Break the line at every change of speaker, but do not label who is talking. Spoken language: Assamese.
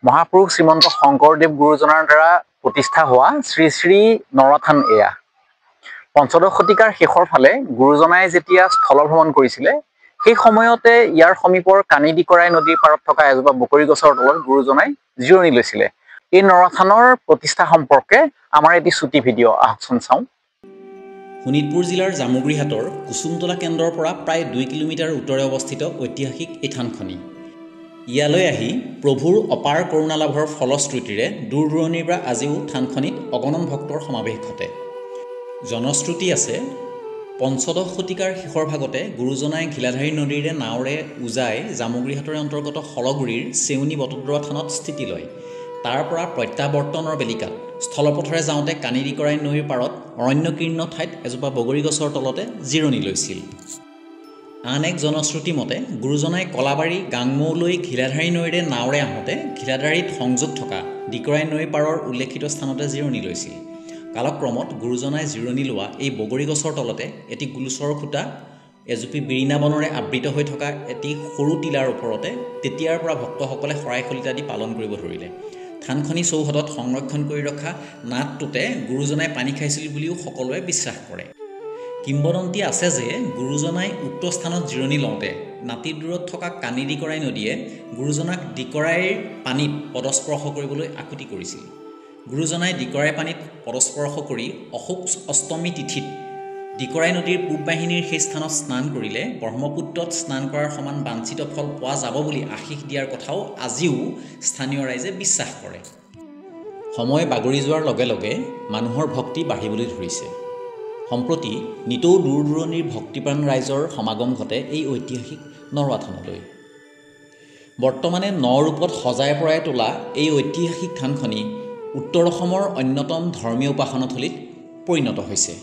মহাপুৰুষ শ্ৰীমন্ত শংকৰদেৱ গুৰুজনাৰ দ্বাৰা প্ৰতিষ্ঠা হোৱা শ্ৰী শ্ৰী নৰথান এয়া। পঞ্চদশ শতিকাৰ শেষৰ ফালে গুৰুজনাই যেতিয়া স্থল ভ্ৰমণ কৰিছিলে, সেই সময়তে ইয়াৰ সমীপৰ কানিডিকৰাই নদীৰ পাৰত থকা এজোপা বকৰি গছৰ তলত গুৰুজনাই জিৰণি লৈছিলে। এই নৰথানৰ প্ৰতিষ্ঠা সম্পৰ্কে আমাৰ এটি চুটি ভিডিঅ' আহকচোন চাওঁ।
শোণিতপুৰ জিলাৰ জামুগুৰিহাটৰ কুসুমতলা কেন্দ্ৰৰ পৰা প্ৰায় 2 কিলোমিটাৰ উত্তৰে অৱস্থিত ঐতিহাসিক এই থানখনি। ইয়ালৈ আহি প্ৰভুৰ অপাৰ কৰুণা লাভৰ ফলশ্ৰুতিৰে দূৰ দূৰণিৰ পৰা আজিও থানখনিত অগণন ভক্তৰ সমাৱেশ ঘটে। জনশ্ৰুতি আছে, পঞ্চদশ শতিকাৰ শেষৰ ভাগতে গুৰুজনাই ঘিলাধাৰী নদীৰে নাৱেৰে উজাই জামুগুৰিহাটৰ অন্তৰ্গত হলগুৰিৰ চেউনী বটদ্ৰৱা থানত স্থিতি লয়। তাৰ পৰা প্ৰত্যাৱৰ্তনৰ বেলিকাত স্থলপথৰে যাওঁতে কানিডিকৰাই নৈৰ পাৰত অৰণ্যকীৰ্ণ ঠাইত এজোপা বগৰী গছৰ তলতে জিৰণি লৈছিল। আন এক জনশ্ৰুতি মতে গুৰুজনাই কলাবাৰী গাংমৌলৈ ঘিলাধাৰী নৈৰে নাৱেৰে আহোঁতে ঘিলাধাৰীত সংযোগ থকা ডিকৰাই নৈৰ পাৰৰ উল্লেখিত স্থানতে জিৰণি লৈছিল। কালক্ৰমত গুৰুজনাই জিৰণি লোৱা এই বগৰী গছৰ তলতে এটি গোলচৰ খুঁটা, এজুপি বিৰিণা বনৰে আবৃত হৈ থকা এটি সৰু টিলাৰ ওপৰতে তেতিয়াৰ পৰা ভক্তসকলে শৰাই খলিতা দি পালন কৰিব ধৰিলে। থানখনি চৌহদত সংৰক্ষণ কৰি ৰখা নাটটোতে গুৰুজনাই পানী খাইছিল বুলিও সকলোৱে বিশ্বাস কৰে। কিম্বদন্তি আছে যে গুৰুজনাই উক্ত স্থানত জিৰণি লওঁতে নাতিৰ দূৰত থকা কানিডিকৰাই নদীয়ে গুৰুজনাক ডিকৰাইৰ পানীত পদস্পৰ্শ কৰিবলৈ আকুতি কৰিছিল। গুৰুজনাই ডিকৰাই পানীত পদস্পৰ্শ কৰি অশোক অষ্টমী তিথিত ডিকৰাই নদীৰ পূব বাহিনীৰ সেই স্থানত স্নান কৰিলে ব্ৰহ্মপুত্ৰত স্নান কৰাৰ সমান বাঞ্ছিত ফল পোৱা যাব বুলি আশীষ দিয়াৰ কথাও আজিও স্থানীয় ৰাইজে বিশ্বাস কৰে। সময় বাগৰি যোৱাৰ লগে লগে মানুহৰ ভক্তি বাঢ়িবলৈ ধৰিছে। সম্প্ৰতি নিতৌ দূৰ দূৰণিৰ ভক্তিপ্ৰাণ ৰাইজৰ সমাগম ঘটে এই ঐতিহাসিক নৰোৱা থানলৈ। বৰ্তমানে নৰূপত সজাই পৰাই তোলা এই ঐতিহাসিক থানখনি উত্তৰ অসমৰ অন্যতম ধৰ্মীয় উপাসনাথলীত পৰিণত হৈছে।